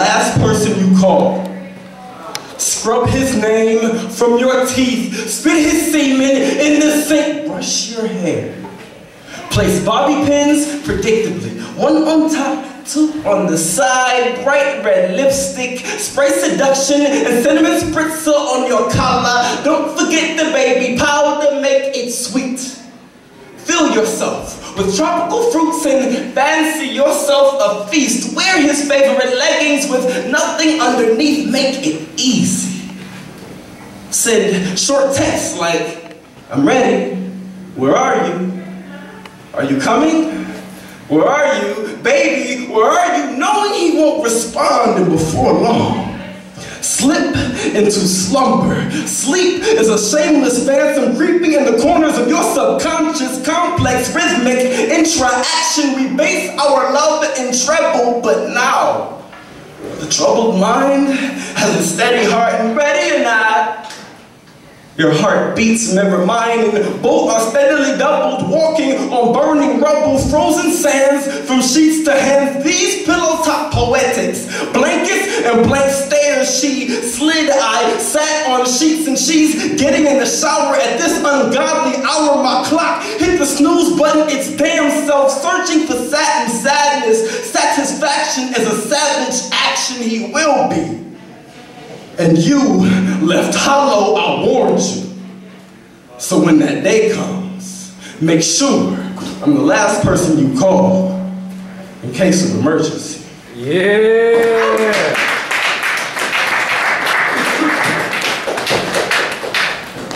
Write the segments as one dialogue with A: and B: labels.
A: last person you call. Scrub his name from your teeth, spit his semen in the sink, brush your hair. Place bobby pins predictably, one on top, two on the side, bright red lipstick, spray seduction and cinnamon spritzer on your collar. Don't forget the baby powder, make it sweet. Fill yourself with tropical fruits and fancy yourself a feast. Wear his favorite leggings with nothing underneath, make it easy. Send short texts like, I'm ready, where are you? Are you coming? Where are you? Baby, where are you? Knowing he won't respond and before long. Slip into slumber. Sleep is a shameless phantom creeping in the corners of your subconscious, complex, rhythmic interaction. We base our love in treble, but now the troubled mind has a steady heart, and ready or not, your heart beats, never mind, and both are steadily doubled, walking on burning rubble, frozen sands from sheets to hands. These pillow-top poetics, blankets and blank stares, she slid-eyed, sat on sheets, and she's getting in the shower at this ungodly hour. My clock hit the snooze button, its damn self, searching for satin sadness. Satisfaction is a savage action he will be. And you left hollow, I warned you. So when that day comes, make sure I'm the last person you call in case of emergency.
B: Yeah!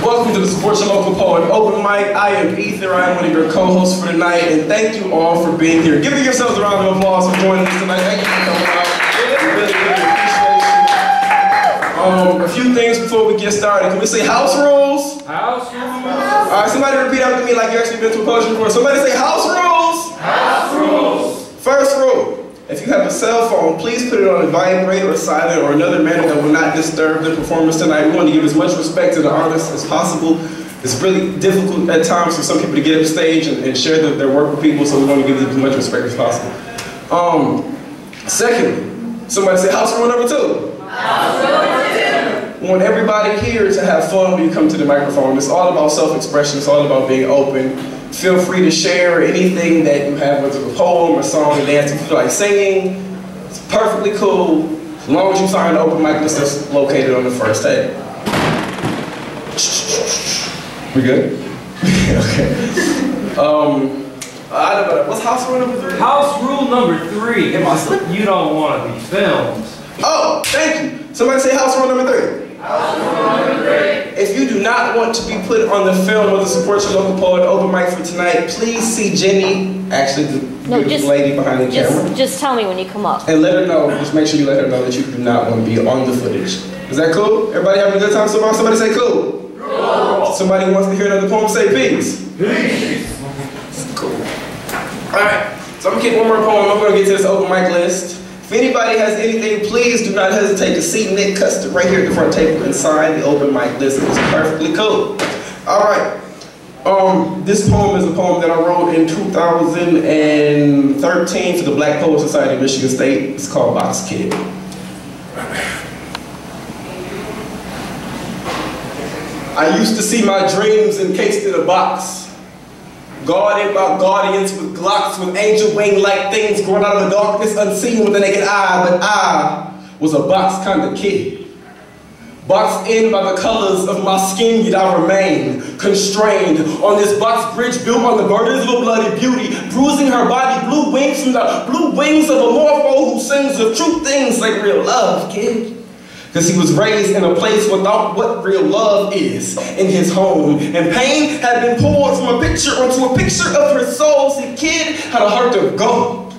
A: Welcome to the Support Your Local Poet Open Mic. I am Ether, I am one of your co-hosts for tonight, and thank you all for being here. Give yourselves a round of applause for joining us tonight. Thank you for coming out. Really appreciate you. A few things before we get started. Can we say house rules?
B: House rules.
A: All right, somebody repeat after me like you actually been to a poetry before. Somebody say house rules.
B: House rules.
A: First rule, if you have a cell phone, please put it on vibrate or silent or another manner that will not disturb the performance tonight. We want to give as much respect to the artists as possible. It's really difficult at times for some people to get up stage and share their work with people, so we want to give them as much respect as possible. Secondly, somebody say house rule number 2. House rule number 2. We want everybody here to have fun when you come to the microphone. It's all about self-expression. It's all about being open. Feel free to share anything that you have, whether it's a poem, a song, a dance. If you feel like singing, it's perfectly cool, as long as you find an open mic list that's located on the first table. We good? Okay. What's house rule number 3?
B: House rule number 3. You don't want to be filmed.
A: Oh, thank you. Somebody say house rule number 3. House rule number 3. If you do not want to be put on the film of the Support Your Local Poet Open Mic for tonight, please see Jenny, actually the beautiful lady behind the camera.
C: Just tell me when you come up.
A: And let her know, just make sure you let her know that you do not want to be on the footage. Is that cool? Everybody having a good time so far? Somebody say cool. Cool. Somebody wants to hear another poem, say peace. Peace. Cool. Alright, so I'm gonna keep one more poem. I'm gonna get to this open mic list. If anybody has anything, please do not hesitate to see Nick Custer right here at the front table and sign the open mic list. It's perfectly cool. Alright. This poem is a poem that I wrote in 2013 for the Black Poets Society of Michigan State. It's called Box Kid. I used to see my dreams encased in a box, guarded by guardians with Glocks, with angel wing-like things growing out of the darkness unseen with the naked eye, but I was a box kind of kid. Boxed in by the colors of my skin, yet I remain constrained on this box bridge built on the burdens of a bloody beauty, bruising her body, blue wings from the blue wings of a morpho who sings of true things like real love, kid. Because he was raised in a place without what real love is in his home. And pain had been poured from a picture onto a picture of her soul. See, kid had a heart of gold,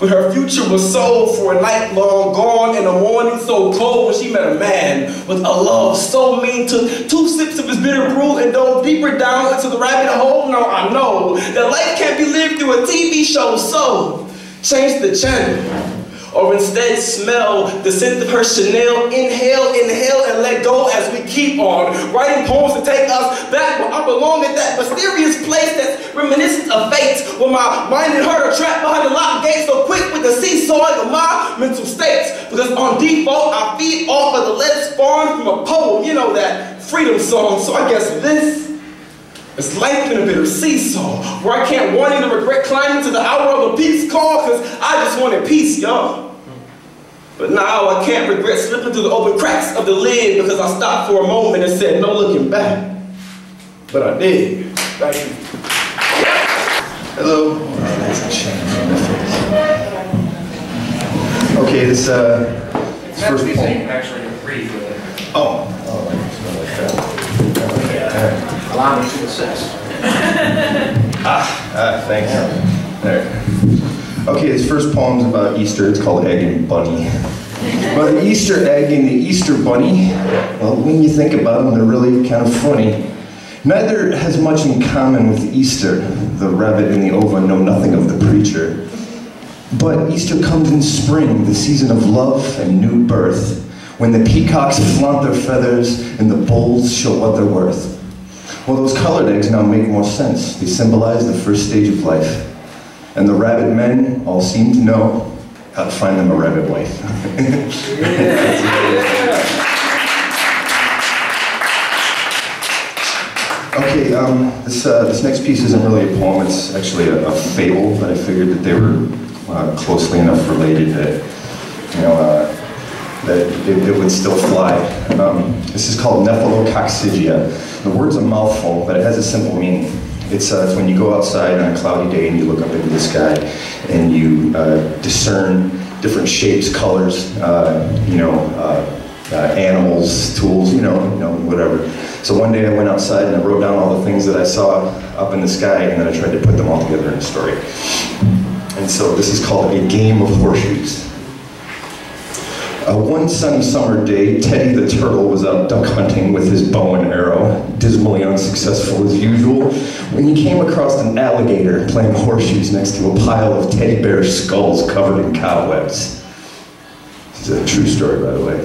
A: but her future was sold for a night long gone in a morning so cold when she met a man with a love so mean. Took 2 sips of his bitter brew and dove deeper down into the rabbit hole. Now I know that life can't be lived through a TV show, so change the channel. Or instead smell the scent of her Chanel. Inhale, inhale, and let go as we keep on writing poems to take us back where I belong, at that mysterious place that's reminiscent of fate, where my mind and heart are trapped behind the locked gate, so quick with the seesaw of my mental states. because on default, I feed off of the lettuce spawned from a poem, you know, that freedom song. So I guess this is life in a bitter seesaw, where I can't warn you to regret climbing to the hour of a peace call, because I just wanted peace, y'all. But now I can't regret slipping through the open cracks of the lid because I stopped for a moment and said, no looking back. But I did. Thank you.
C: Hello. Okay, this first poem.
B: Actually, agree with it.
C: Oh.
B: Allow me to assist.
C: Thanks. There. Okay, this first poem's about Easter. It's called Egg and Bunny. About the Easter egg and the Easter bunny, well, when you think about them, they're really kind of funny. Neither has much in common with Easter. The rabbit and the ova know nothing of the preacher. But Easter comes in spring, the season of love and new birth, when the peacocks flaunt their feathers and the bulls show what they're worth. Well, those colored eggs now make more sense. They symbolize the first stage of life. And the rabbit men all seem to know how to find them a rabbit wife. Okay, this next piece isn't really a poem, it's actually a fable, but I figured that they were closely enough related that, you know, that it would still fly. This is called Nephelococcygia. The word's a mouthful, but it has a simple meaning. It's when you go outside on a cloudy day and you look up into the sky and you discern different shapes, colors, animals, tools, whatever. So one day I went outside and I wrote down all the things that I saw up in the sky, and then I tried to put them all together in a story. And so this is called A Game of Horseshoes. One sunny summer day, Teddy the turtle was out duck hunting with his bow and arrow, dismally unsuccessful as usual, when he came across an alligator playing horseshoes next to a pile of teddy bear skulls covered in cobwebs. This is a true story, by the way.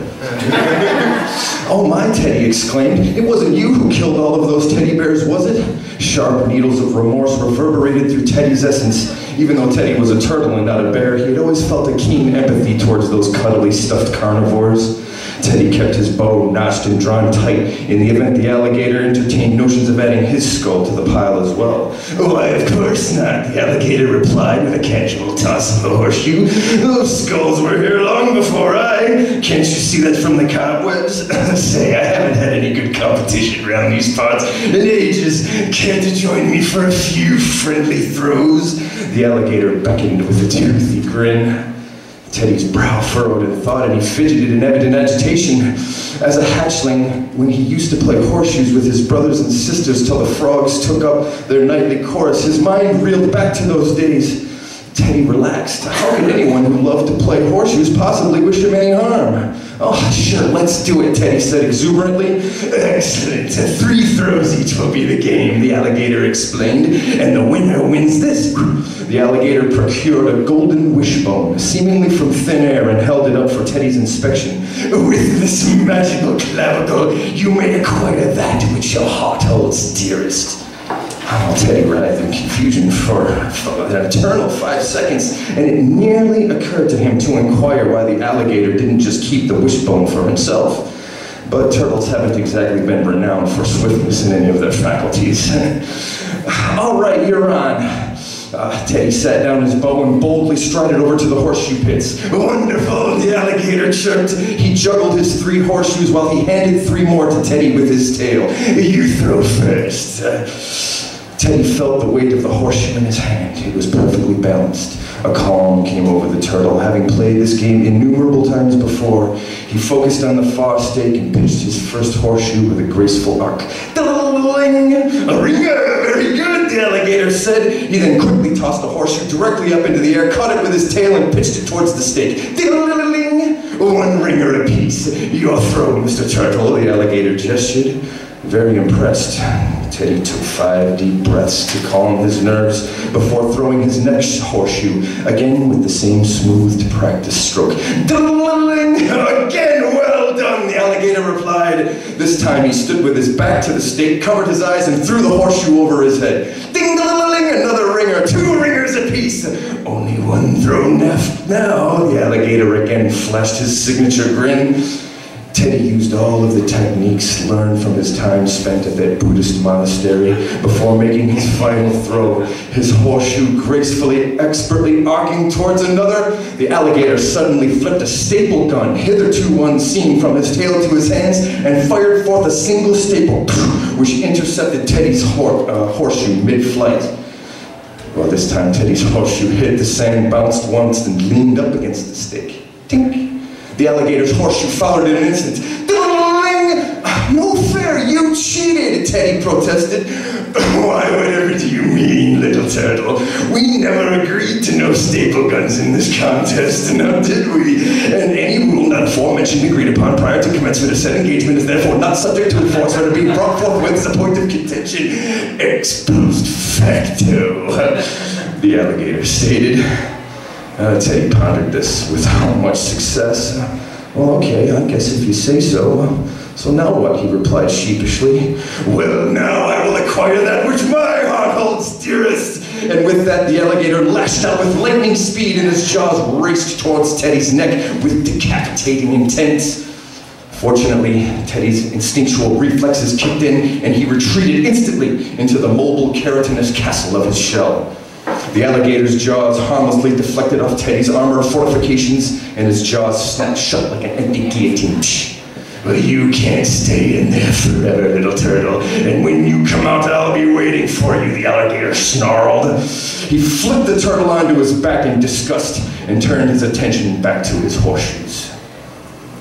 C: Oh my, Teddy exclaimed. It wasn't you who killed all of those teddy bears, was it? Sharp needles of remorse reverberated through Teddy's essence. Even though Teddy was a turtle and not a bear, he had always felt a keen empathy towards those cuddly stuffed carnivores. Teddy kept his bow notched and drawn tight in the event the alligator entertained notions of adding his skull to the pile as well. Why, of course not, the alligator replied with a casual toss of the horseshoe. Those skulls were here long before I. Can't you see that from the cobwebs? Say, I haven't had any good competition around these parts in ages. Care to join me for a few friendly throws? The alligator beckoned with a toothy grin. Teddy's brow furrowed in thought, and he fidgeted in evident agitation. As a hatchling, when he used to play horseshoes with his brothers and sisters till the frogs took up their nightly chorus, his mind reeled back to those days. Teddy relaxed. How could anyone who loved to play horseshoes possibly wish him any harm? Oh, sure, let's do it, Teddy said exuberantly. Excellent. 3 throws each will be the game, the alligator explained, and the winner wins this. The alligator procured a golden wishbone, seemingly from thin air, and held it up for Teddy's inspection. With this magical clavicle, you may acquire that which your heart holds dearest. Oh, Teddy writhed in confusion for an eternal 5 seconds, and it nearly occurred to him to inquire why the alligator didn't just keep the wishbone for himself. But turtles haven't exactly been renowned for swiftness in any of their faculties. All right, you're on. Teddy sat down his bow and boldly strided over to the horseshoe pits. Wonderful, the alligator chirped. He juggled his 3 horseshoes while he handed 3 more to Teddy with his tail. You throw first. Teddy felt the weight of the horseshoe in his hand. It was perfectly balanced. A calm came over the turtle. Having played this game innumerable times before, he focused on the far stake and pitched his first horseshoe with a graceful arc. Da-da-da-da-ling! A ringer! Very good, the alligator said. He then quickly tossed the horseshoe directly up into the air, caught it with his tail, and pitched it towards the stake. Da-da-da-da-ling! 1 ringer apiece. Your throw, Mr. Turtle, the alligator gestured. Very impressed, Teddy took 5 deep breaths to calm his nerves before throwing his next horseshoe, again with the same smooth, practiced stroke. Again, well done! gun, the alligator replied. This time he stood with his back to the stake, covered his eyes, and threw the horseshoe over his head. Ding-a-ling, another ringer, 2 ringers apiece. Only one throw left now. The alligator again flashed his signature grin. Teddy used all of the techniques learned from his time spent at that Buddhist monastery before making his final throw, his horseshoe gracefully, expertly arcing towards another. The alligator suddenly flipped a staple gun, hitherto unseen, from his tail to his hands and fired forth a single staple, which intercepted Teddy's horseshoe mid-flight. Well, this time Teddy's horseshoe hit the sand, bounced once, and leaned up against the stake. Tink! The alligator's horseshoe followed in an instant. Ding! No fair, you cheated, Teddy protested. Why, whatever do you mean, little turtle? We never agreed to no staple guns in this contest, now did we? And any rule not aforementioned agreed upon prior to commencement of said engagement is therefore not subject to enforcement or being brought forth with as a point of contention. Ex post facto, the alligator stated. Teddy pondered this with how much success. Well, okay, I guess if you say so. So now what? He replied sheepishly. Well, now I will acquire that which my heart holds dearest. And with that, the alligator lashed out with lightning speed, and his jaws raced towards Teddy's neck with decapitating intent. Fortunately, Teddy's instinctual reflexes kicked in, and he retreated instantly into the mobile keratinous castle of his shell. The alligator's jaws harmlessly deflected off Teddy's armor fortifications, and his jaws snapped shut like an empty guillotine. Well, you can't stay in there forever, little turtle, and when you come out, I'll be waiting for you, the alligator snarled. He flipped the turtle onto his back in disgust and turned his attention back to his horseshoes.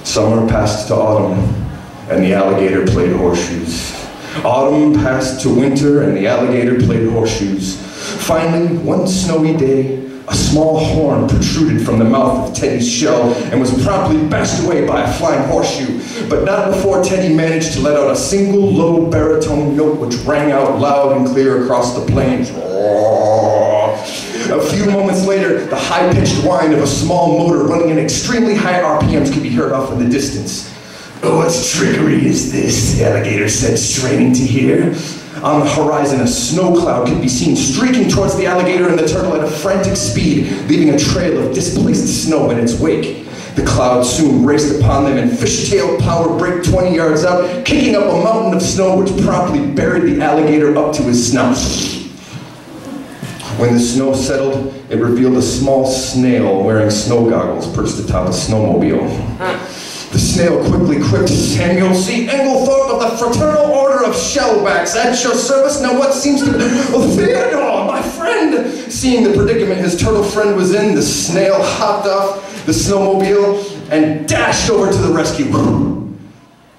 C: Summer passed to autumn, and the alligator played horseshoes. Autumn passed to winter, and the alligator played horseshoes. Finally, one snowy day, a small horn protruded from the mouth of Teddy's shell and was promptly bashed away by a flying horseshoe, but not before Teddy managed to let out a single low baritone note which rang out loud and clear across the plains. A few moments later, the high-pitched whine of a small motor running at extremely high RPMs could be heard off in the distance. What trickery is this? The alligator said, straining to hear. On the horizon, a snow cloud could be seen streaking towards the alligator and the turtle at a frantic speed, leaving a trail of displaced snow in its wake. The cloud soon raced upon them in fishtail power break 20 yards out, kicking up a mountain of snow which promptly buried the alligator up to his snout. When the snow settled, it revealed a small snail wearing snow goggles perched atop a snowmobile. The snail quickly quipped, Samuel C. Englethorpe of the Fraternal Order of Shellbacks, at your service. Now what seems to be... Oh, Theodore, my friend! Seeing the predicament his turtle friend was in, the snail hopped off the snowmobile and dashed over to the rescue.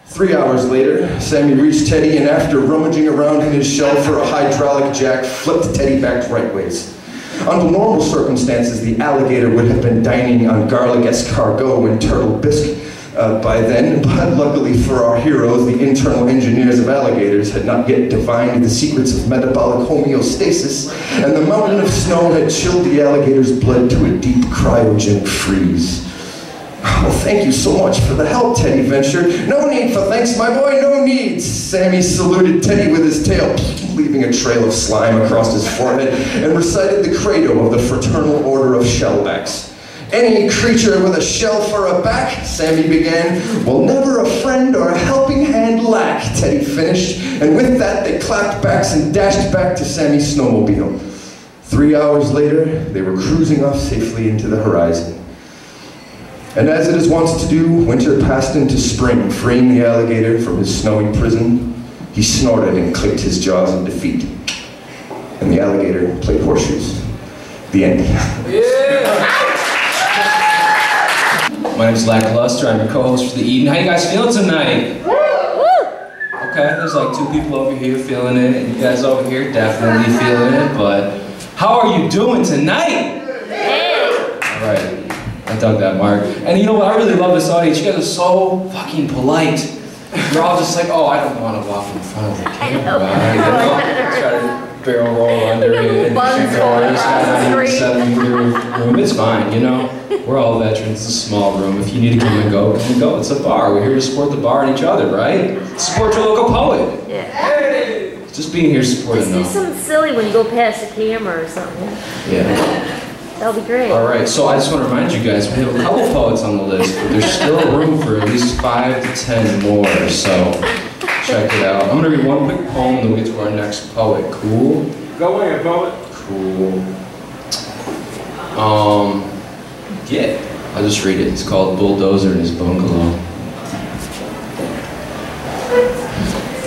C: 3 hours later, Sammy reached Teddy and after rummaging around in his shell for a hydraulic jack, flipped Teddy back right ways. Under normal circumstances, the alligator would have been dining on garlic escargot and turtle bisque by then, but luckily for our heroes, the internal engineers of alligators had not yet divined the secrets of metabolic homeostasis, and the mountain of snow had chilled the alligator's blood to a deep cryogenic freeze. Well, thank you so much for the help, Teddy ventured. No need for thanks, my boy, no need. Sammy saluted Teddy with his tail, leaving a trail of slime across his forehead, and recited the credo of the Fraternal Order of Shellbacks. Any creature with a shell for a back, Sammy began, will never a friend or a helping hand lack, Teddy finished, and with that they clapped backs and dashed back to Sammy's snowmobile. 3 hours later, they were cruising off safely into the horizon. And as it is wont to do, winter passed into spring, freeing the alligator from his snowy prison. He snorted and clicked his jaws in defeat. And the alligator played horseshoes. The end.
B: Yeah! My name's Lackluster, I'm your co-host for the evening. How you guys feeling tonight? Okay, there's like 2 people over here feeling it, and you guys over here definitely feeling it, but how are you doing tonight? Alright. I dug that, Mark. And you know what? I really love this audience. You guys are so fucking polite. You're all just like, oh, I don't want to walk in front of the camera. You know? Try to barrel roll under it. And just kind of settling your room. It's fine, you know? We're all veterans, it's a small room. If you need to come and go, come and go. It's a bar. We're here to support the bar and each other, right? Support your local poet.
D: Yeah.
B: Hey! Just being here supporting them.
D: Just do something silly when you go past the camera or something.
B: Yeah.
D: That'll be great.
B: All right, so I just want to remind you guys, we have a couple poets on the list, but there's still room for at least 5 to 10 more, so check it out. I'm going to read one quick poem, and then we'll get to our next poet. Cool?
A: Go ahead, poet.
B: Cool. Yeah, I'll just read it. It's called Bulldozer in His Bungalow.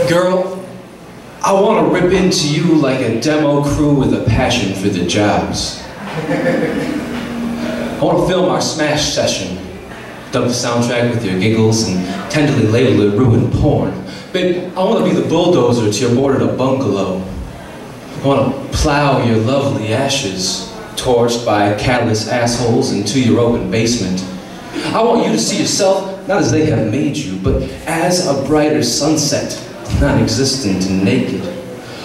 B: Girl, I want to rip into you like a demo crew with a passion for the jobs. I want to film our smash session, dump the soundtrack with your giggles and tenderly label it ruined porn. Babe, I want to be the bulldozer to your boarded-up bungalow. I want to plow your lovely ashes, torched by catalyst assholes into your open basement. I want you to see yourself not as they have made you, but as a brighter sunset, non-existent and naked.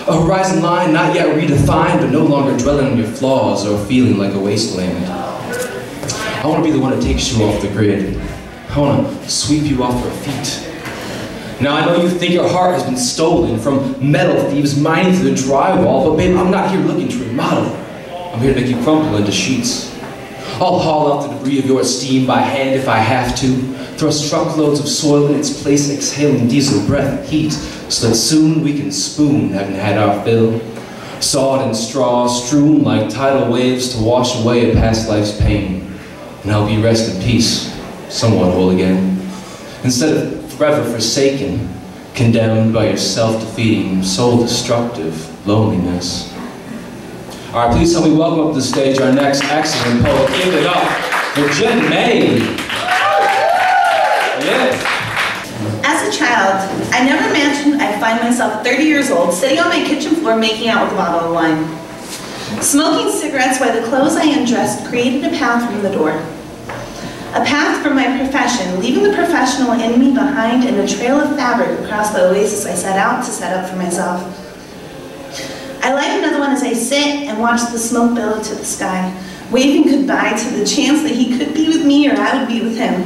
B: A horizon line not yet redefined, but no longer dwelling on your flaws or feeling like a wasteland. I want to be the one that takes you off the grid. I want to sweep you off your feet. Now I know you think your heart has been stolen from metal thieves mining through the drywall, but babe, I'm not here looking to remodel. I'm here to make you crumple into sheets. I'll haul out the debris of your esteem by hand if I have to, thrust truckloads of soil in its place, exhaling diesel breath heat, so that soon we can spoon, having had our fill. Sawed and straw strewn like tidal waves to wash away a past life's pain, and help you rest in peace, somewhat whole again. Instead of forever forsaken, condemned by your self-defeating, soul-destructive loneliness. All right, please help me welcome up to the stage our next excellent poet. Give it up for Jenn. Yeah.
E: As a child, I never imagined I'd find myself 30 years old, sitting on my kitchen floor making out with a bottle of wine. Smoking cigarettes while the clothes I undressed created a path from the door. A path from my profession, leaving the professional in me behind in a trail of fabric across the oasis I set out to set up for myself. I light another one as I sit and watch the smoke billow to the sky, waving goodbye to the chance that he could be with me or I would be with him.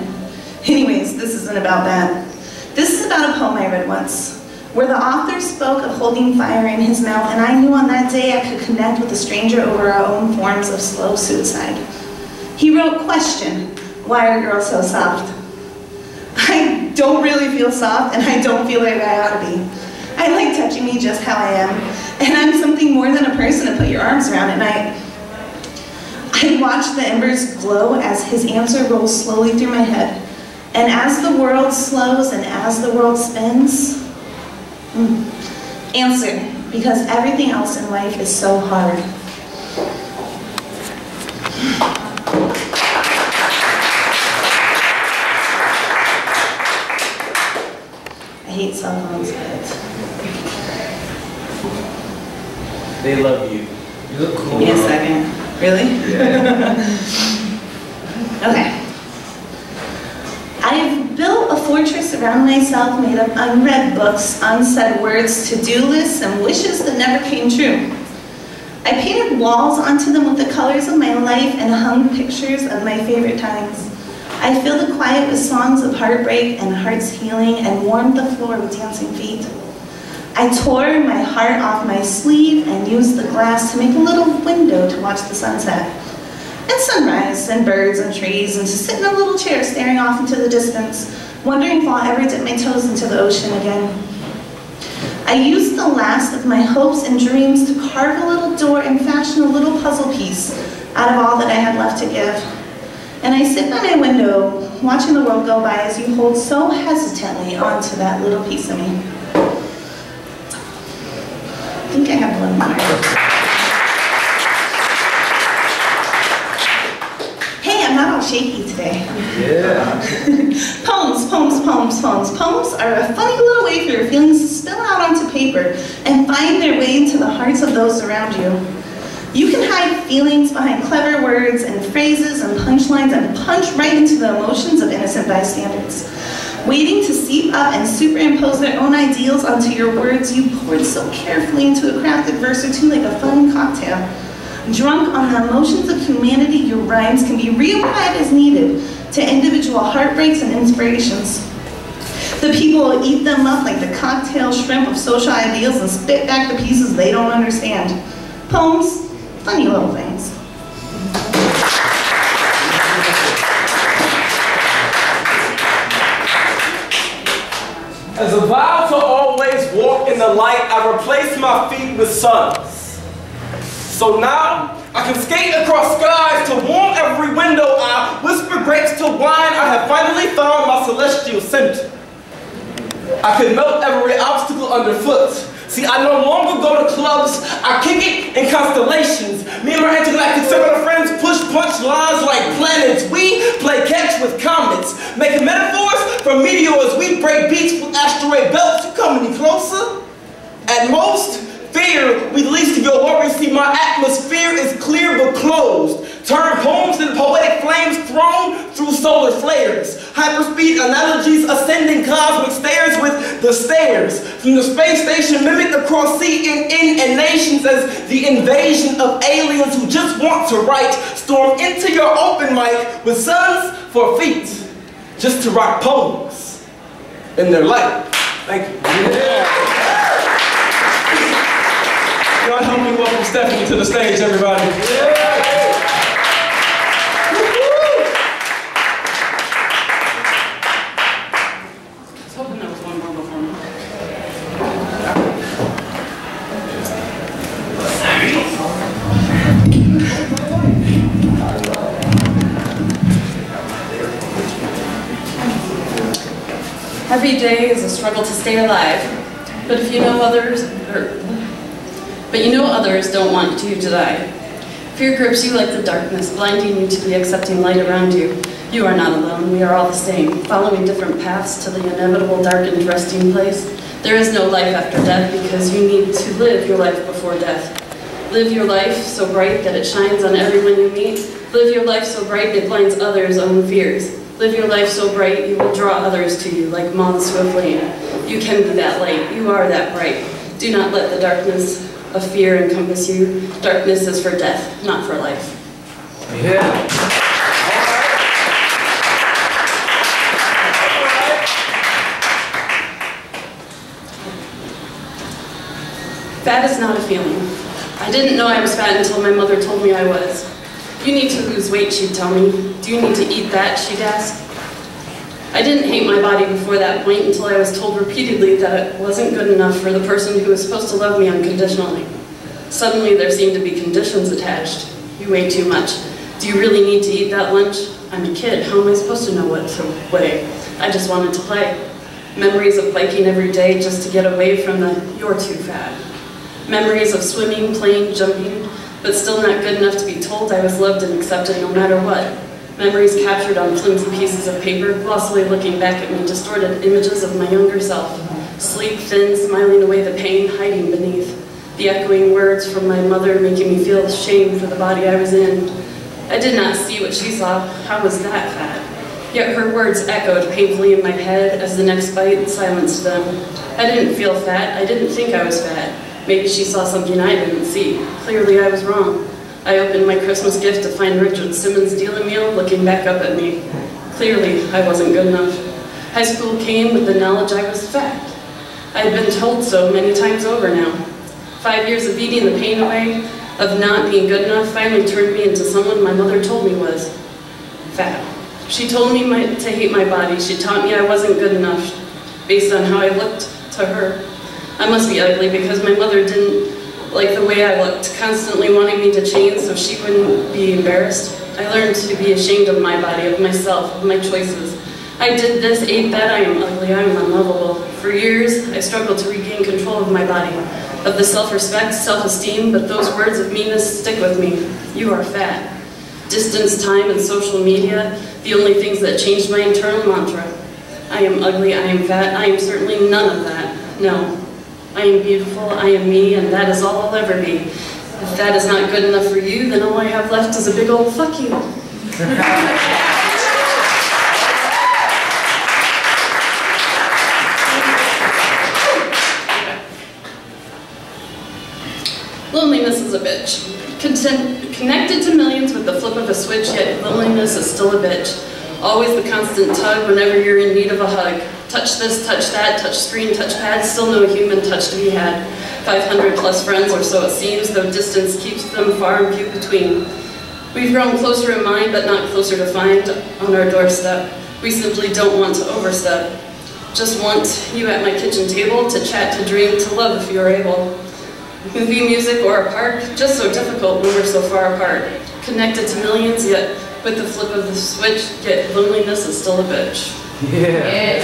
E: Anyways, this isn't about that. This is about a poem I read once, where the author spoke of holding fire in his mouth, and I knew on that day I could connect with a stranger over our own forms of slow suicide. He wrote, question, why are girls so soft? I don't really feel soft, and I don't feel like I ought to be. I like touching me just how I am, and I'm something more than a person to put your arms around at night. I watch the embers glow as his answer rolls slowly through my head. And as the world slows and as the world spins, answer, because everything else in life is so hard. I hate cell phones, but
A: They love you. You look cool.
E: give me a second. Really?
A: Yeah.
E: Okay. I've built a fortress around myself made of unread books, unsaid words, to-do lists, and wishes that never came true. I painted walls onto them with the colors of my life and hung pictures of my favorite times. I filled the quiet with songs of heartbreak and hearts healing and warmed the floor with dancing feet. I tore my heart off my sleeve and used the glass to make a little window to watch the sunset. And sunrise, and birds, and trees, and to sit in a little chair staring off into the distance, wondering if I'll ever dip my toes into the ocean again. I used the last of my hopes and dreams to carve a little door and fashion a little puzzle piece out of all that I had left to give. And I sit by my window, watching the world go by as you hold so hesitantly onto that little piece of me. I think I have a little more. I'm not all shaky today.
A: Yeah.
E: Poems are a funny little way for your feelings to spill out onto paper and find their way into the hearts of those around you. You can hide feelings behind clever words and phrases and punchlines and punch right into the emotions of innocent bystanders. Waiting to seep up and superimpose their own ideals onto your words you poured so carefully into a crafted verse or two like a fun cocktail. Drunk on the emotions of humanity, your rhymes can be reapplied as needed to individual heartbreaks and inspirations. The people will eat them up like the cocktail shrimp of social ideals and spit back the pieces they don't understand. Poems, funny little things.
A: As a vow to always walk in the light, I replace my feet with suns. So now, I can skate across skies to warm every window. I whisper grapes to wine. I have finally found my celestial center. I can melt every obstacle underfoot. See, I no longer go to clubs. I kick it in constellations. Me and my intergalactic circle of friends push punch lines like planets. We play catch with comets, making metaphors from meteors. We break beats with asteroid belts. You come any closer? At most, fear, we least of your worries. See, my atmosphere is clear but closed. Turn poems into poetic flames thrown through solar flares. Hyperspeed analogies ascending cosmic stairs with the stairs. From the space station mimicked across sea and nations as the invasion of aliens who just want to write. Storm into your open mic with suns for feet. Just to rock poems in their light. Thank you. Yeah. God help me welcome Stephanie to the stage, everybody. Yeah.
F: I was hoping there was one more before me. Every day is a struggle to stay alive, but if you know others, others don't want you to die. Fear grips you like the darkness, blinding you to the accepting light around you. You are not alone, we are all the same, following different paths to the inevitable darkened resting place. There is no life after death because you need to live your life before death. Live your life so bright that it shines on everyone you meet. Live your life so bright it blinds others' own fears. Live your life so bright you will draw others to you like moths to a flame. You can be that light, you are that bright. Do not let the darkness of fear encompass you. Darkness is for death, not for life.
B: Yeah.
F: Fat is not a feeling. I didn't know I was fat until my mother told me I was. You need to lose weight, she'd tell me. Do you need to eat that, she'd ask. I didn't hate my body before that point until I was told repeatedly that it wasn't good enough for the person who was supposed to love me unconditionally. Suddenly there seemed to be conditions attached. You weigh too much. Do you really need to eat that lunch? I'm a kid, how am I supposed to know what to weigh? I just wanted to play. Memories of biking every day just to get away from the "you're too fat." Memories of swimming, playing, jumping, but still not good enough to be told I was loved and accepted no matter what. Memories captured on flimsy pieces of paper, glossily looking back at me, distorted images of my younger self. Sleek, thin, smiling away the pain, hiding beneath. The echoing words from my mother making me feel shame for the body I was in. I did not see what she saw. How was that fat? Yet her words echoed painfully in my head as the next bite silenced them. I didn't feel fat. I didn't think I was fat. Maybe she saw something I didn't see. Clearly I was wrong. I opened my Christmas gift to find Richard Simmons' dealer meal looking back up at me. Clearly, I wasn't good enough. High school came with the knowledge I was fat. I had been told so many times over now. 5 years of beating the pain away, of not being good enough, finally turned me into someone my mother told me was fat. She told me to hate my body. She taught me I wasn't good enough based on how I looked to her. I must be ugly because my mother didn't like the way I looked, constantly wanting me to change so she wouldn't be embarrassed. I learned to be ashamed of my body, of myself, of my choices. I did this, ate that, I am ugly, I am unlovable. For years, I struggled to regain control of my body, of the self-respect, self-esteem, but those words of meanness stick with me. You are fat. Distance, time, and social media, the only things that changed my internal mantra. I am ugly, I am fat, I am certainly none of that. No. I am beautiful, I am me, and that is all I'll ever be. If that is not good enough for you, then all I have left is a big old fuck you. Loneliness is a bitch. Connected to millions with the flip of a switch, yet loneliness is still a bitch. Always the constant tug whenever you're in need of a hug. Touch this, touch that, touch screen, touch pad, still no human touch to be had. 500 plus friends, or so it seems, though distance keeps them far and few between. We've grown closer in mind, but not closer to find on our doorstep. We simply don't want to overstep. Just want you at my kitchen table to chat, to dream, to love if you're able. Movie, music, or a park, just so difficult when we're so far apart. Connected to millions, yet with the flip of the switch, yet loneliness is still a bitch.
B: Yeah.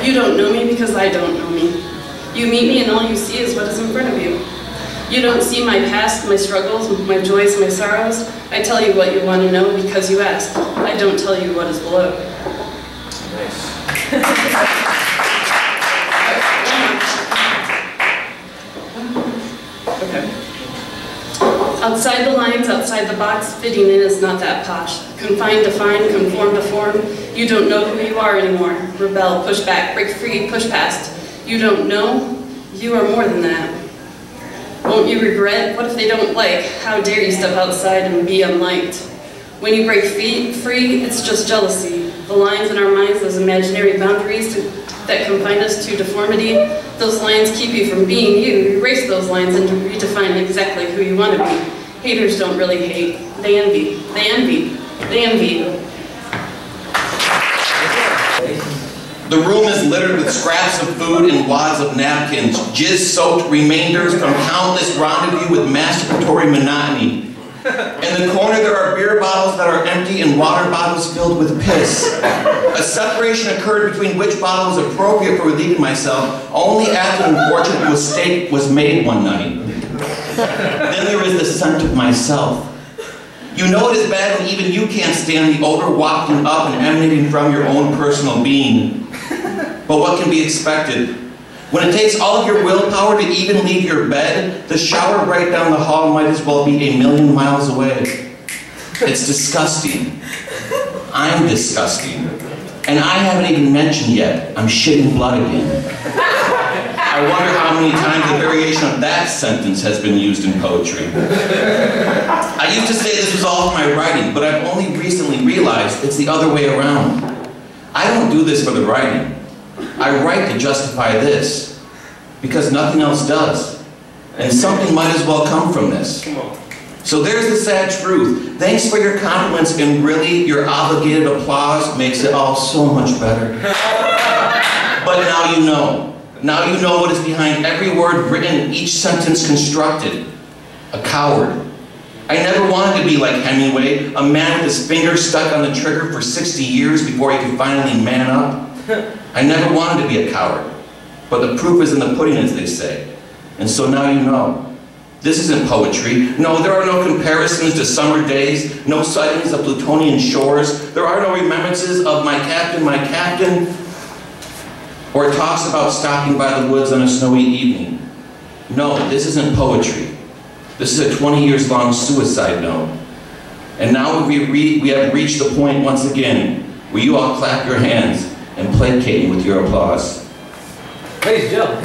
F: You don't know me because I don't know me. You meet me and all you see is what is in front of you. You don't see my past, my struggles, my joys, my sorrows. I tell you what you want to know because you ask. I don't tell you what is below. Okay. Outside the lines, outside the box, fitting in is not that posh. Confined to find, conform to form. You don't know who you are anymore. Rebel, push back, break free, push past. You don't know, you are more than that. Won't you regret? What if they don't like? How dare you step outside and be unliked? When you break free, it's just jealousy. The lines in our minds, those imaginary boundaries that confine us to deformity, those lines keep you from being you. Erase those lines and redefine exactly who you want to be. Haters don't really hate, they envy. They envy. They envy.
G: The room is littered with scraps of food and wads of napkins, jizz-soaked remainders from countless rendezvous with masturbatory monotony. In the corner there are beer bottles that are empty and water bottles filled with piss. A separation occurred between which bottle was appropriate for relieving myself only after an unfortunate mistake was made one night. Then there is the scent of myself. You know it is bad when even you can't stand the odor wafting up and emanating from your own personal being. But what can be expected? When it takes all of your willpower to even leave your bed, the shower right down the hall might as well be a million miles away. It's disgusting. I'm disgusting. And I haven't even mentioned yet, I'm shitting blood again. I wonder how many times a variation of that sentence has been used in poetry. I used to say this was all for my writing, but I've only recently realized it's the other way around. I don't do this for the writing. I write to justify this, because nothing else does. And something might as well come from this. So there's the sad truth. Thanks for your compliments, and really, your obligated applause makes it all so much better. But now you know. Now you know what is behind every word written, each sentence constructed. A coward. I never wanted to be like Hemingway, a man with his fingers stuck on the trigger for 60 years before he could finally man up. I never wanted to be a coward. But the proof is in the pudding, as they say. And so now you know. This isn't poetry. No, there are no comparisons to summer days, no sightings of Plutonian shores. There are no remembrances of my captain, or talks about stopping by the woods on a snowy evening. No, this isn't poetry. This is a 20 years long suicide note. And now we have reached the point once again where you all clap your hands and placate me with your applause.
B: Ladies and gentlemen.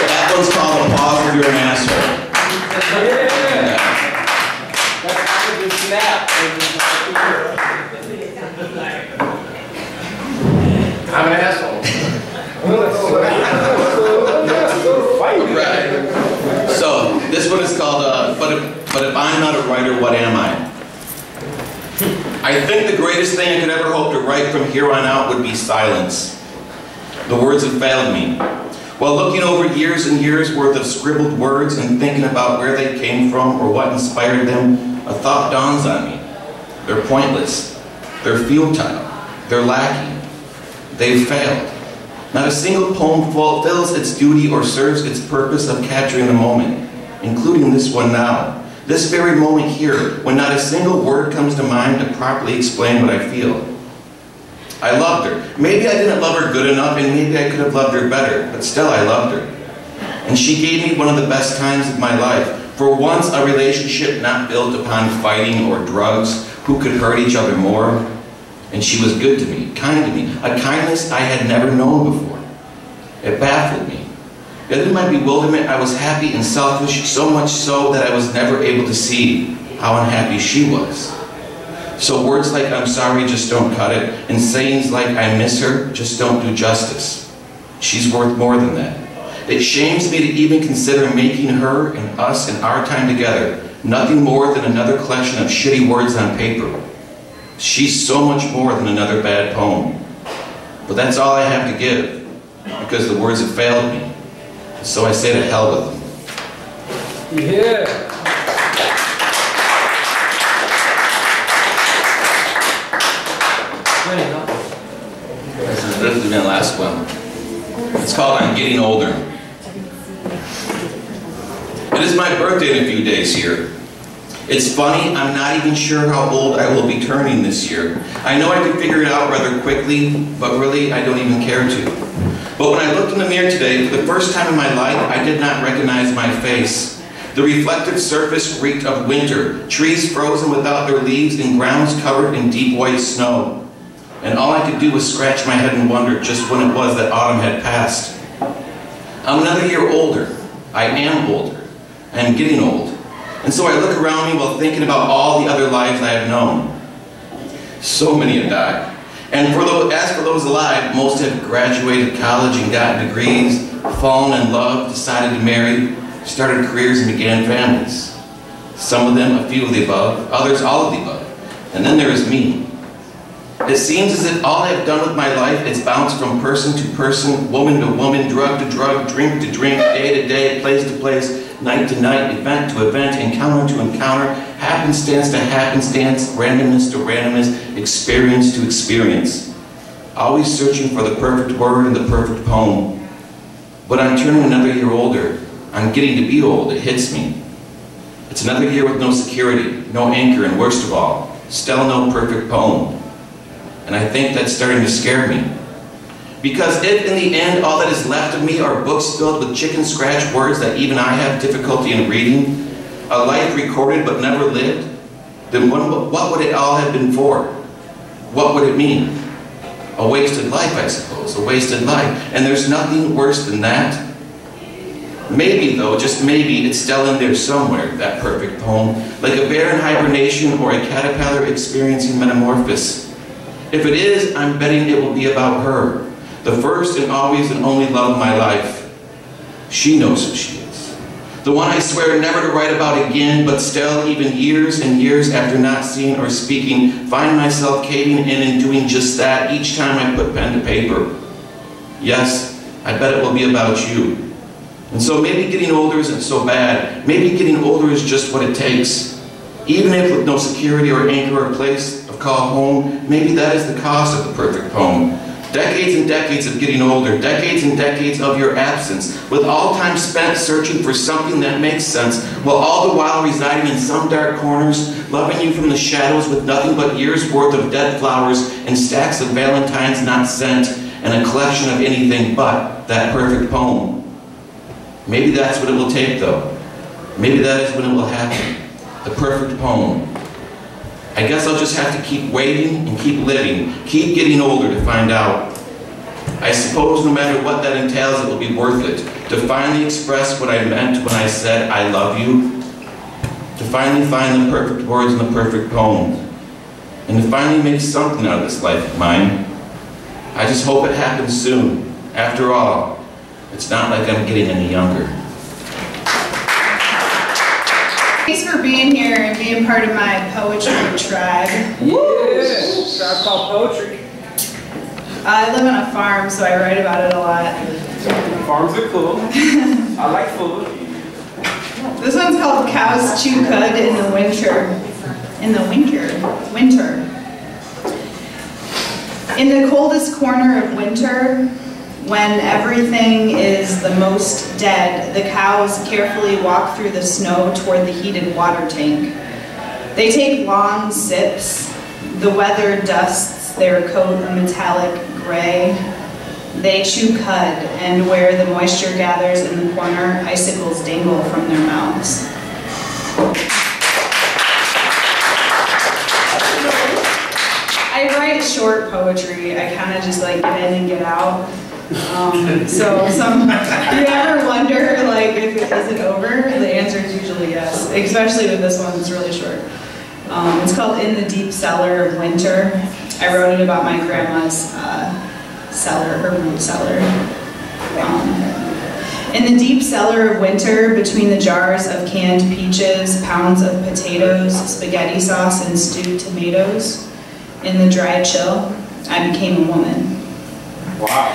G: That one's called applause if you're an asshole.
B: Yeah. That's how you snap. I'm an asshole.
G: Right. So this one is called But if I'm not a writer, what am I? I think the greatest thing I could ever hope to write from here on out would be silence. The words have failed me. While looking over years and years worth of scribbled words and thinking about where they came from or what inspired them, a thought dawns on me. They're pointless. They're futile. They're lacking. They've failed. Not a single poem fulfills its duty or serves its purpose of capturing the moment, including this one now. This very moment here, when not a single word comes to mind to properly explain what I feel. I loved her. Maybe I didn't love her good enough, and maybe I could have loved her better, but still I loved her. And she gave me one of the best times of my life. For once, a relationship not built upon fighting or drugs, who could hurt each other more. And she was good to me, kind to me, a kindness I had never known before. It baffled me. Yet in my bewilderment, I was happy and selfish, so much so that I was never able to see how unhappy she was. So words like "I'm sorry" just don't cut it, and sayings like "I miss her" just don't do justice. She's worth more than that. It shames me to even consider making her and us and our time together nothing more than another collection of shitty words on paper. She's so much more than another bad poem. But that's all I have to give, because the words have failed me. So I say to hell with them.
B: Yeah.
G: This is my last one. It's called "I'm Getting Older." It is my birthday in a few days here. It's funny, I'm not even sure how old I will be turning this year. I know I could figure it out rather quickly, but really I don't even care to. But when I looked in the mirror today, for the first time in my life, I did not recognize my face. The reflective surface reeked of winter, trees frozen without their leaves and grounds covered in deep white snow. And all I could do was scratch my head and wonder just when it was that autumn had passed. I'm another year older. I am older. I am getting old. And so I look around me while thinking about all the other lives I have known. So many have died. And as for those alive, most have graduated college and gotten degrees, fallen in love, decided to marry, started careers and began families. Some of them a few of the above, others all of the above. And then there is me. It seems as if all I have done with my life is bounce from person to person, woman to woman, drug to drug, drink to drink, day to day, place to place, night to night, event to event, encounter to encounter, happenstance to happenstance, randomness to randomness, experience to experience. Always searching for the perfect word and the perfect poem. But I'm turning another year older. I'm getting to be old. It hits me. It's another year with no security, no anchor, and worst of all, still no perfect poem. And I think that's starting to scare me. Because if in the end all that is left of me are books filled with chicken scratch words that even I have difficulty in reading, a life recorded but never lived, then what would it all have been for? What would it mean? A wasted life, I suppose, a wasted life. And there's nothing worse than that. Maybe though, just maybe, it's still in there somewhere, that perfect poem, like a bear in hibernation or a caterpillar experiencing metamorphosis. If it is, I'm betting it will be about her, the first and always and only love of my life. She knows who she is. The one I swear never to write about again, but still, even years and years after not seeing or speaking, find myself caving in and doing just that each time I put pen to paper. Yes, I bet it will be about you. And so maybe getting older isn't so bad. Maybe getting older is just what it takes. Even if with no security or anchor or place of call home, maybe that is the cost of the perfect poem. Decades and decades of getting older, decades and decades of your absence, with all time spent searching for something that makes sense, while all the while residing in some dark corners, loving you from the shadows with nothing but years' worth of dead flowers and stacks of valentines not sent, and a collection of anything but that perfect poem. Maybe that's what it will take, though. Maybe that is when it will happen. The perfect poem. I guess I'll just have to keep waiting and keep living, keep getting older to find out. I suppose no matter what that entails, it will be worth it. To finally express what I meant when I said I love you. To finally find the perfect words in the perfect poem. And to finally make something out of this life of mine. I just hope it happens soon. After all, it's not like I'm getting any younger.
H: Thanks for being here and being part of my poetry tribe.
B: Yes, tribe called poetry.
H: I live on a farm, so I write about it a lot.
B: Farms are cool. I like food.
H: This one's called Cows Chew Cud in the Winter. In the winter. In the coldest corner of winter, when everything is the most dead, the cows carefully walk through the snow toward the heated water tank. They take long sips. The weather dusts their coat a metallic gray. They chew cud, and where the moisture gathers in the corner, icicles dangle from their mouths. I write short poetry. I kind of just like get in and get out. So if you ever wonder like if it isn't over, the answer is usually yes, especially with this one, it's really short. It's called In the Deep Cellar of Winter. I wrote it about my grandma's cellar, her root cellar. In the deep cellar of winter, between the jars of canned peaches, pounds of potatoes, spaghetti sauce, and stewed tomatoes, in the dry chill, I became a woman.
B: Wow.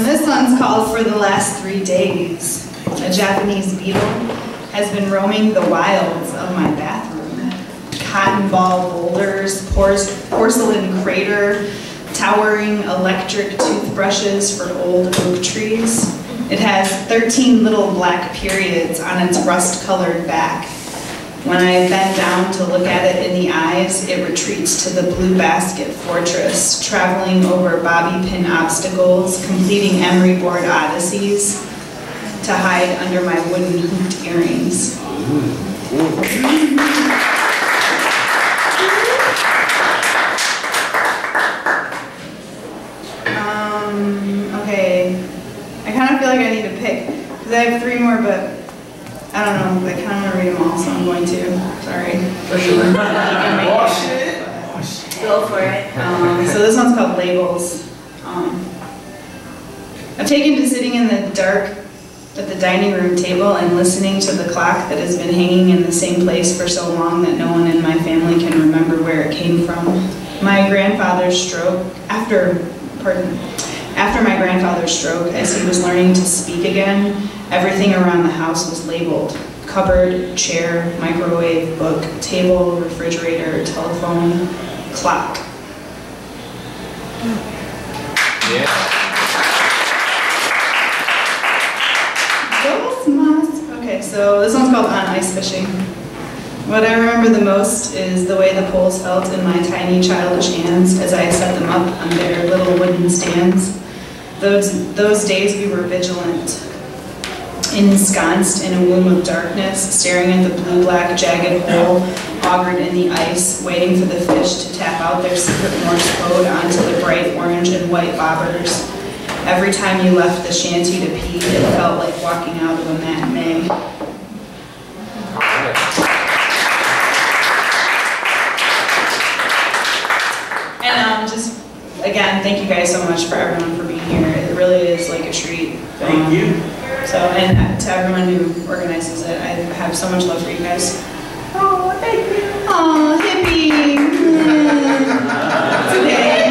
H: This one's called For the Last 3 Days. A Japanese beetle has been roaming the wilds of my bathroom. Cotton ball boulders, porcelain crater, towering electric toothbrushes for old oak trees. It has 13 little black periods on its rust-colored back. When I bend down to look at it in the eyes, it retreats to the Blue Basket Fortress, traveling over bobby pin obstacles, completing emery board odysseys, to hide under my wooden hooped earrings. Okay, I kind of feel like I need to pick, because I have 3 more, but I don't know, I kind of want to read them all, so I'm going to. Sorry.
E: Go for it.
H: So this one's called Labels. I've taken to sitting in the dark at the dining room table and listening to the clock that has been hanging in the same place for so long that no one in my family can remember where it came from. My grandfather's stroke, after my grandfather's stroke, as he was learning to speak again, everything around the house was labeled. Cupboard, chair, microwave, book, table, refrigerator, telephone, clock.
B: Yeah.
H: Okay, so this one's called On Ice Fishing. What I remember the most is the way the poles felt in my tiny childish hands as I set them up on their little wooden stands. Those days we were vigilant, ensconced in a womb of darkness, staring at the blue-black jagged hole augured in the ice, waiting for the fish to tap out their secret Morse code onto the bright orange and white bobbers. Every time you left the shanty to pee, it felt like walking out of a matinee. And just, again, thank you guys so much for everyone for being here. It really is like a treat.
A: Thank you.
H: So, and to everyone who organizes it, I have so much love for you guys. Oh, thank you. Oh, hippie. Today.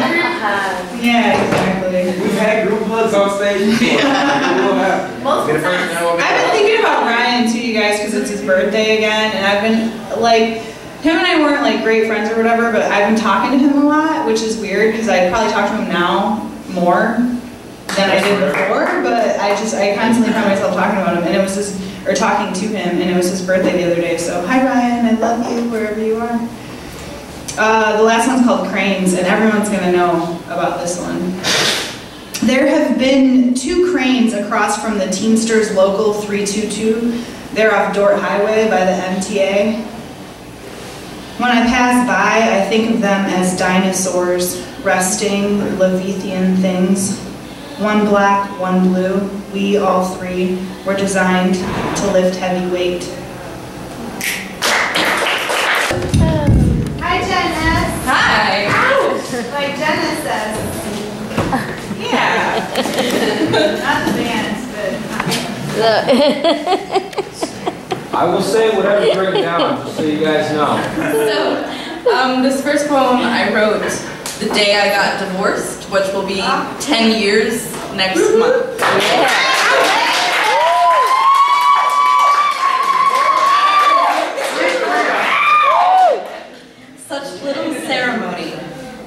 H: Yeah, exactly.
A: We've had group hugs on stage before.
E: Multiple times.
H: I've been thinking about Ryan too, you guys, because it's his birthday again, and I've been like, him and I weren't like great friends or whatever, but I've been talking to him a lot, which is weird because I probably talk to him now more than I did before, but I constantly find myself talking about him, and it was just, or talking to him, and it was his birthday the other day, so hi Ryan, I love you wherever you are. The last one's called Cranes, and everyone's gonna know about this one. There have been 2 cranes across from the Teamsters Local 322. They're off Dort Highway by the MTA. When I pass by, I think of them as dinosaurs, resting, Leviathan things. One black, one blue. We, all 3, were designed to lift heavy weight. Hi, Jenn.
F: Hi.
H: Like Jenna says. Yeah. Not the band, but
B: I will say whatever's written down, just so you guys know.
F: So, this first poem I wrote the day I got divorced, which will be 10 years next month. Such little ceremony,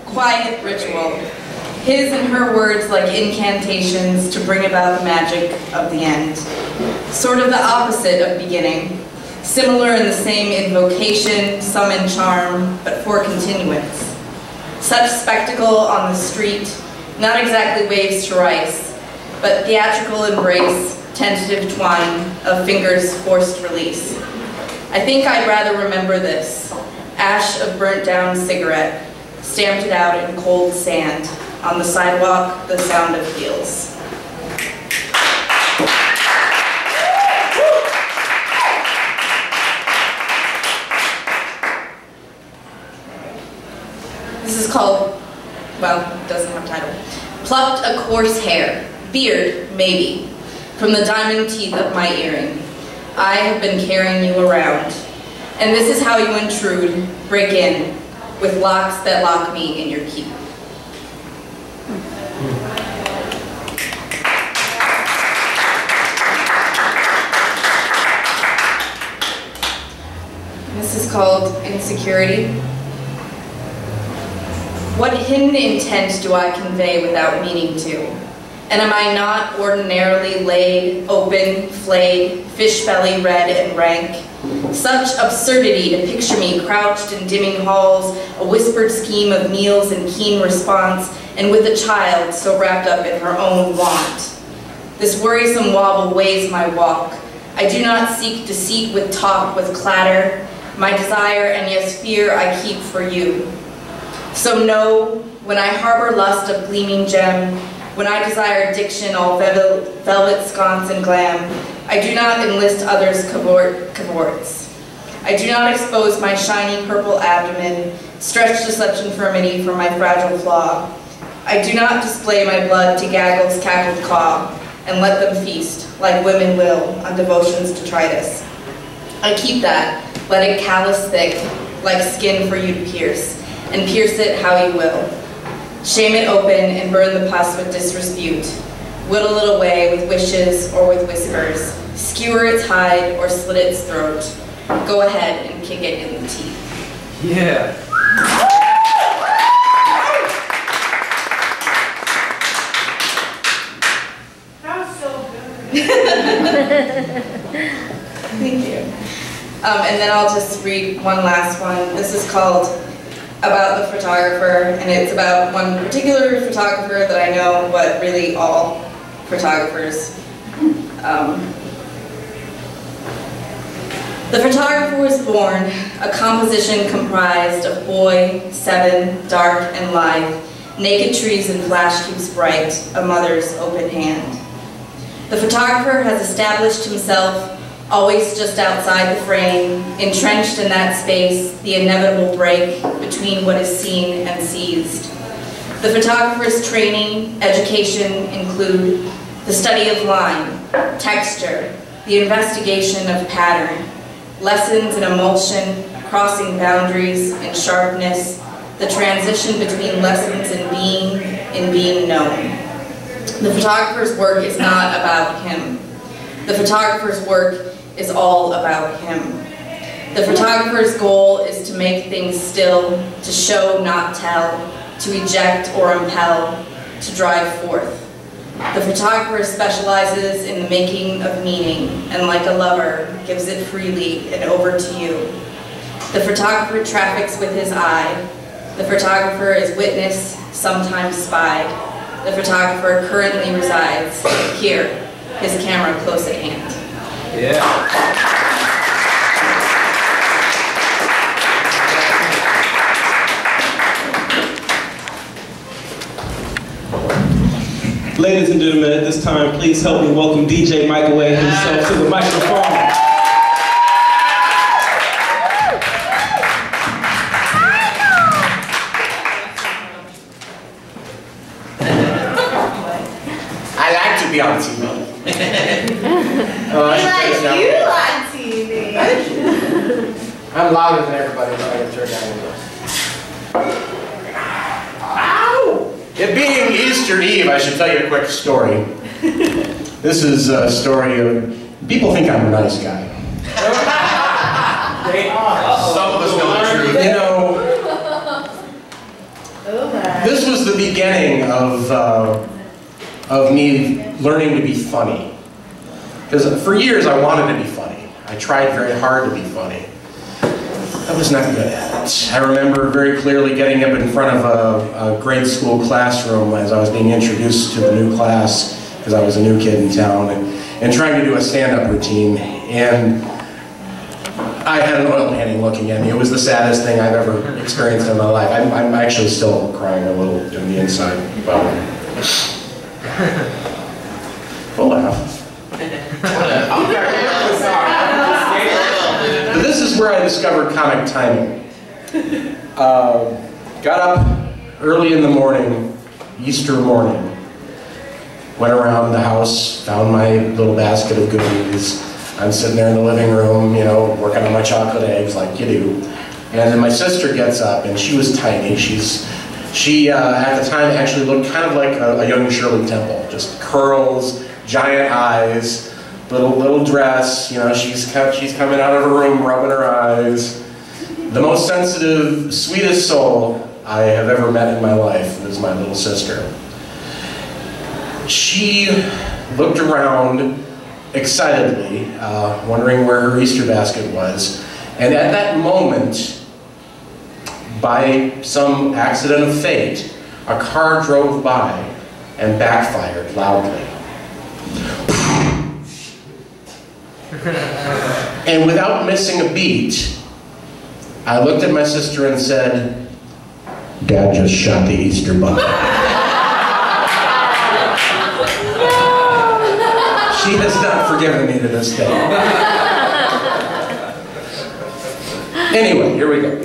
F: quiet ritual. His and her words like incantations to bring about the magic of the end. Sort of the opposite of beginning. Similar in the same invocation, some in charm, but for continuance. Such spectacle on the street, not exactly waves to rice, but theatrical embrace, tentative twine of fingers forced release. I think I'd rather remember this
H: ash of burnt down cigarette, stamped it out in cold sand. On the sidewalk, the sound of heels. This is called, well, it doesn't have a title. Plucked a coarse hair, beard, maybe, from the diamond teeth of my earring. I have been carrying you around. And this is how you intrude, break in, with locks that lock me in your keep. This is called Insecurity. What hidden intent do I convey without meaning to? And am I not ordinarily laid, open, flayed, fish belly red and rank? Such absurdity to picture me crouched in dimming halls, a whispered scheme of meals and keen response, and with a child so wrapped up in her own want. This worrisome wobble weighs my walk. I do not seek deceit with talk, with clatter. My desire and yes fear I keep for you. So know, when I harbor lust of gleaming gem, when I desire diction all velvet sconce and glam, I do not enlist others' cavorts. I do not expose my shiny purple abdomen, stretched to such infirmity for my fragile flaw. I do not display my blood to gaggle's cackled caw, and let them feast, like women will, on devotion's detritus. I keep that, let it callous thick, like skin for you to pierce, and pierce it how you will. Shame it open and burn the pus with disrepute. Whittle it away with wishes or with whispers. Skewer its hide or slit its throat. Go ahead and kick it in the teeth.
B: Yeah.
H: That was so good. Thank you. And then I'll just read one last one. This is called About the Photographer, and it's about one particular photographer that I know, but really all photographers. The photographer was born, a composition comprised of boy, 7, dark and lithe, naked trees and flash cubes bright, a mother's open hand. The photographer has established himself always just outside the frame, entrenched in that space, the inevitable break between what is seen and seized. The photographer's training, education include the study of line, texture, the investigation of pattern, lessons in emulsion, crossing boundaries in sharpness, the transition between lessons in being known. The photographer's work is not about him. The photographer's work is all about him. The photographer's goal is to make things still, to show, not tell, to eject or impel, to drive forth. The photographer specializes in the making of meaning, and like a lover, gives it freely and over to you. The photographer traffics with his eye. The photographer is witness, sometimes spy. The photographer currently resides here, his camera close at hand.
B: Yeah.
A: Ladies and gentlemen, at this time, please help me welcome DJ Microwave himself to the microphone.
I: I like to be on TV.
E: We like you on TV.
I: I'm louder than everybody, so I can turn down the voice. Ow! It being Easter Eve, I should tell you a quick story. This is a story of, people think I'm a nice guy.
G: Some of us know the truth.
I: You know, this was the beginning of me learning to be funny. Because for years I wanted to be funny. I tried very hard to be funny. I was not good at it. I remember very clearly getting up in front of a grade school classroom as I was being introduced to the new class, because I was a new kid in town, and trying to do a stand-up routine. And I had an oil painting looking at me. It was the saddest thing I've ever experienced in my life. I'm actually still crying a little in the inside about it. We'll laugh. But this is where I discovered comic timing. Got up early in the morning, Easter morning, went around the house, found my little basket of goodies. I'm sitting there in the living room, you know, working on my chocolate eggs like you do. And then my sister gets up, and she was tiny. She at the time actually looked kind of like a young Shirley Temple, just curls, giant eyes, little dress. You know, she's coming out of her room, rubbing her eyes. The most sensitive, sweetest soul I have ever met in my life was my little sister. She looked around excitedly, wondering where her Easter basket was. And at that moment, by some accident of fate, a car drove by and backfired loudly. And without missing a beat, I looked at my sister and said, "Dad just shot the Easter bunny." She has not forgiven me to this day. Anyway, here we go.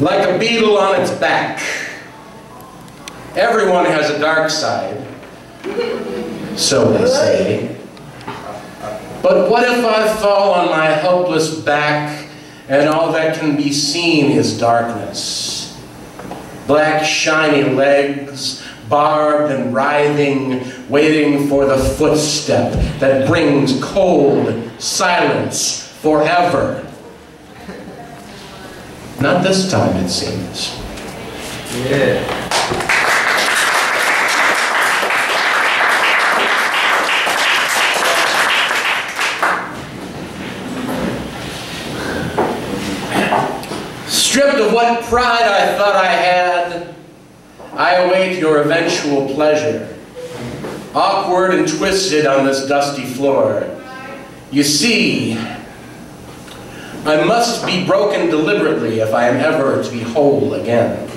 I: Like a beetle on its back. Everyone has a dark side, so they say. But what if I fall on my helpless back and all that can be seen is darkness? Black shiny legs, barbed and writhing, waiting for the footstep that brings cold silence forever. Not this time, it seems. Yeah. Stripped of what pride I thought I had, I await your eventual pleasure. Awkward and twisted on this dusty floor. You see, I must be broken deliberately if I am ever to be whole again.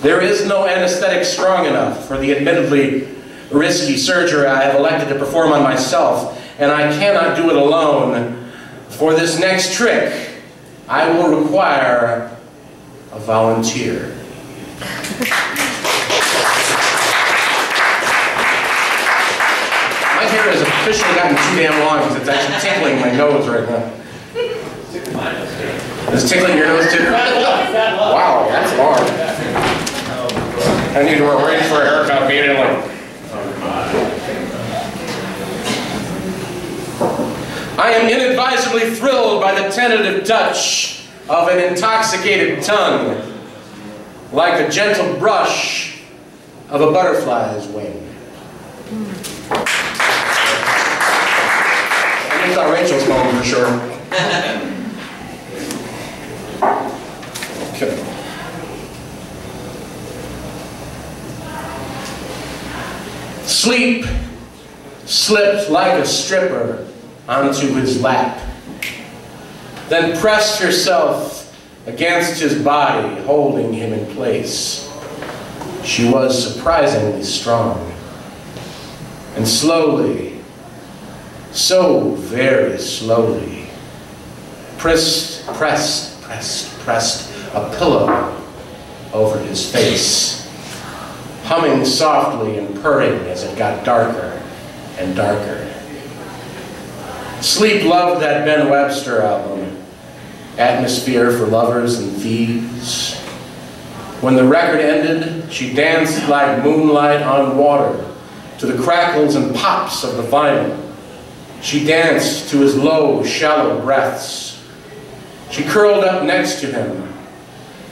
I: There is no anesthetic strong enough for the admittedly risky surgery I have elected to perform on myself, and I cannot do it alone. For this next trick, I will require a volunteer. My hair has officially gotten too damn long because it's actually tickling my nose right now. Is it tickling your nose too? Wow, that's hard. I need to arrange for a haircut immediately. I am inadvisably thrilled by the tentative touch of an intoxicated tongue, like a gentle brush of a butterfly's wing. I thought Rachel's home for sure. Okay. Sleep slipped like a stripper onto his lap, then pressed herself against his body, holding him in place. She was surprisingly strong, and slowly, so very slowly, pressed a pillow over his face, humming softly and purring as it got darker and darker. Sleep loved that Ben Webster album, Atmosphere for Lovers and Thieves. When the record ended, she danced like moonlight on water to the crackles and pops of the vinyl. She danced to his low, shallow breaths. She curled up next to him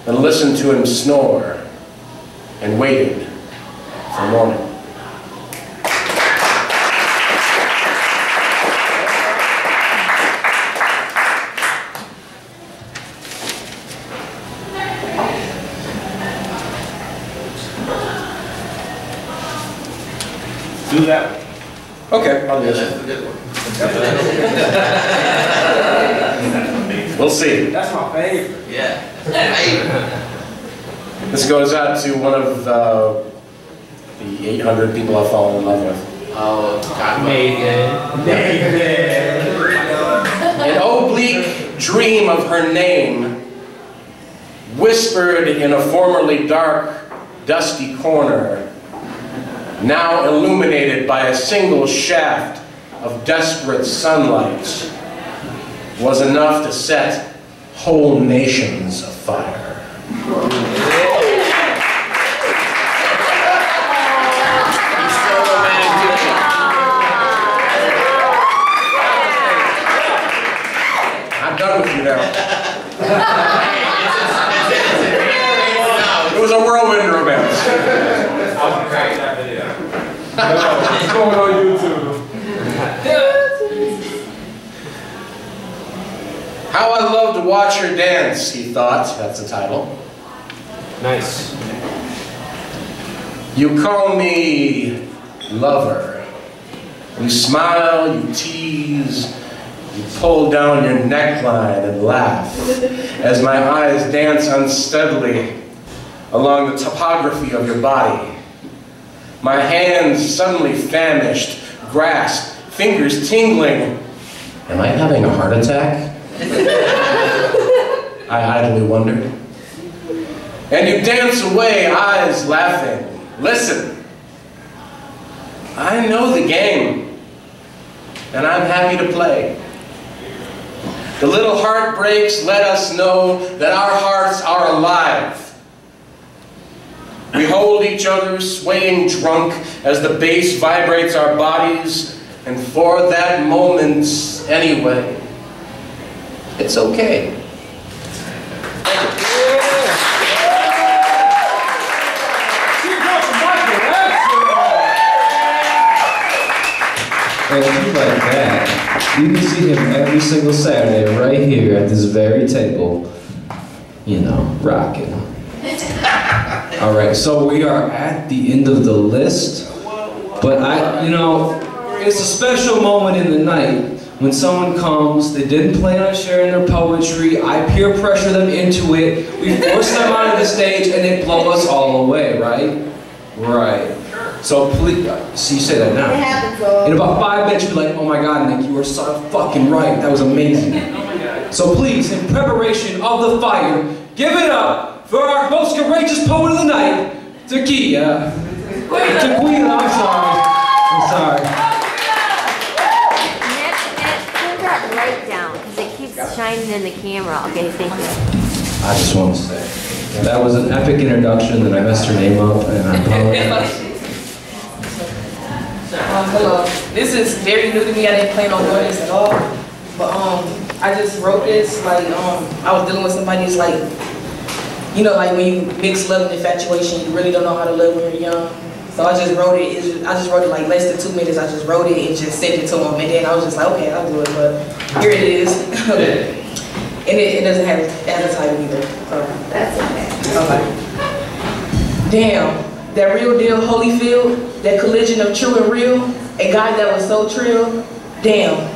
I: and listened to him snore and waited for morning.
J: Do that.
I: Okay, I'll do it. We'll see.
A: That's my favorite.
G: Yeah.
I: This goes out to one of the 800 people I've fallen in love with.
G: Oh, God.
I: An oblique dream of her name, whispered in a formerly dark, dusty corner, now illuminated by a single shaft of desperate sunlight, was enough to set whole nations afire. I'm done with you now. It was a whirlwind romance.
A: It's going on YouTube.
I: How I love to watch her dance, he thought. That's the title.
A: Nice.
I: You call me lover. You smile, you tease, you pull down your neckline and laugh as my eyes dance unsteadily along the topography of your body. My hands suddenly famished, grasped, fingers tingling. Am I having a heart attack? I idly wondered. And you dance away, eyes laughing. Listen, I know the game, and I'm happy to play. The little heartbreaks let us know that our hearts are alive. We hold each other, swaying drunk as the bass vibrates our bodies, and for that moment, anyway, it's okay.
B: And if you like that, you can see him every single Saturday right here at this very table, you know, rocking. All right, so we are at the end of the list, but it's a special moment in the night when someone comes, they didn't plan on sharing their poetry, I peer pressure them into it, we force them onto the stage, and they blow us all away, right? Right. So please, see, you say that now.
E: It happens all.
B: In about 5 minutes, you'll be like, oh my God, Nick, you were so fucking right. That was amazing. So please, in preparation of the fire, give it up for our most courageous poet of the night, Tequila. Tequila, I'm sorry.
D: Nick, put that light down, because it keeps shining in the camera. Okay, thank you.
B: I just want to say, that was an epic introduction, and I messed her name up, and I apologize.
J: Hello. This is very new to me. I didn't plan on doing this at all. But I just wrote this, like, I was dealing with somebody who's like, you know, like when you mix love and infatuation, you really don't know how to love when you're young. So I just wrote it. I just wrote it like less than 2 minutes. I just wrote it and just sent it to him. And then I was just like, okay, I'll do it. But here it is. And it doesn't have a title either. So.
D: That's okay.
J: Okay. Damn. That real deal Holyfield, that collision of true and real, a guy that was so trill, damn,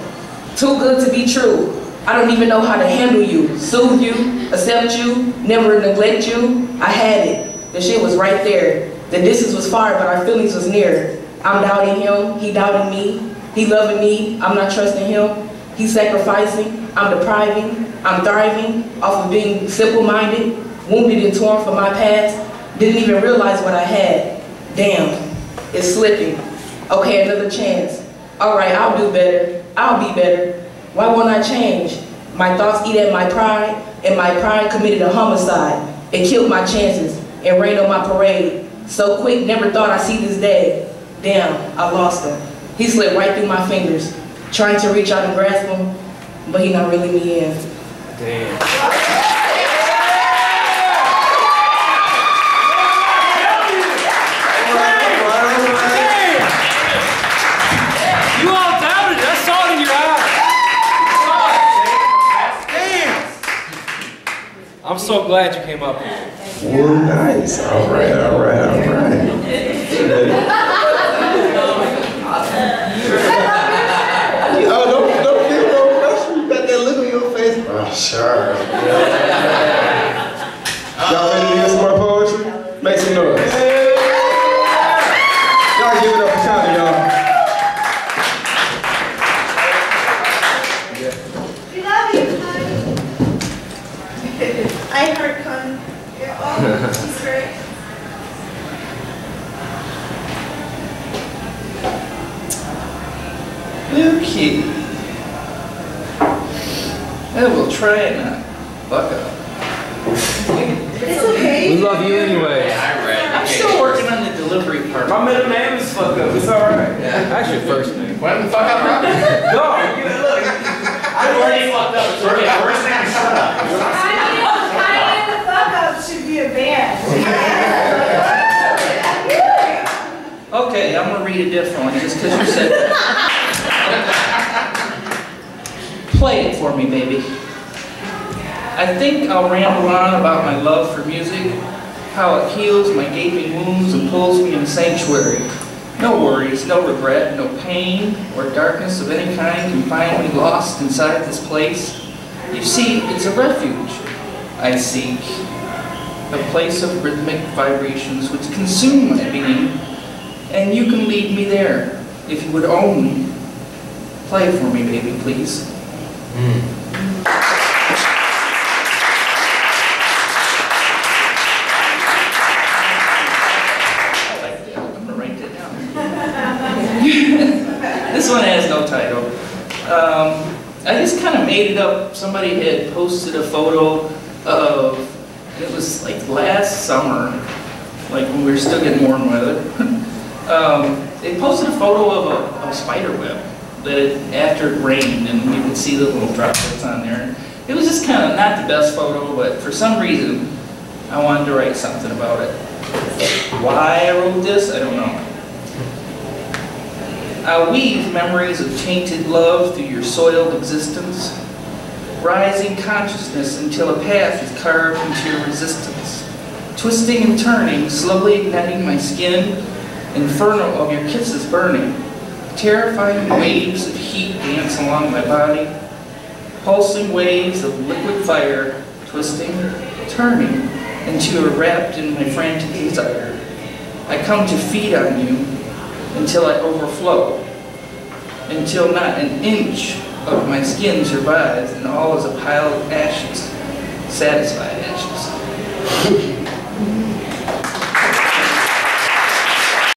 J: too good to be true. I don't even know how to handle you, soothe you, accept you, never neglect you. I had it, the shit was right there. The distance was far, but our feelings was near. I'm doubting him, he doubting me, he loving me, I'm not trusting him. He's sacrificing, I'm depriving, I'm thriving off of being simple-minded, wounded and torn from my past. Didn't even realize what I had. Damn, it's slipping. Okay, another chance. All right, I'll do better. I'll be better. Why won't I change? My thoughts eat at my pride, and my pride committed a homicide. It killed my chances and rained on my parade. So quick, never thought I'd see this day. Damn, I lost him. He slipped right through my fingers, trying to reach out and grasp him, but he not reeling me in.
A: Damn. I'm so glad you came up here.
C: Well, nice. All right.
A: Y'all give it up for Connie, y'all.
K: We love you, Connie. I heard Connie. Oh, she's great.
L: Okay. Yeah, we'll try it now. Fuck up.
K: It's okay.
B: We love you anyway.
L: I'm still working on the delivery part.
A: My middle name is fuck up. It's alright.
B: That's your first name.
I: When the fuck up, Rob?
A: No, you look.
I: I've already fucked up. It's okay. First name is shut up.
K: Connie and the fuck up should be a band.
L: Okay, I'm gonna read it differently just because you said that. Play it for me, baby. I think I'll ramble on about my love for music, how it heals my gaping wounds and pulls me in sanctuary. No worries, no regret, no pain or darkness of any kind can find me lost inside this place. You see, it's a refuge I seek, a place of rhythmic vibrations which consume my being, and you can lead me there if you would only play for me, baby, please. This one has no title. I just kind of made it up. Somebody had posted a photo of, it was like last summer, like when we were still getting warm weather. They posted a photo of a spider web that after it rained and you could see the little droplets on there. It was just kind of not the best photo, but for some reason I wanted to write something about it. Why I wrote this, I don't know. I'll weave memories of tainted love through your soiled existence, rising consciousness until a path is carved into your resistance, twisting and turning, slowly igniting my skin, inferno of your kisses burning, terrifying waves of heat dance along my body, pulsing waves of liquid fire, twisting, turning, until you are wrapped in my frantic desire. I come to feed on you, until I overflow, until not an inch of my skin survives and all is a pile of ashes, satisfied ashes.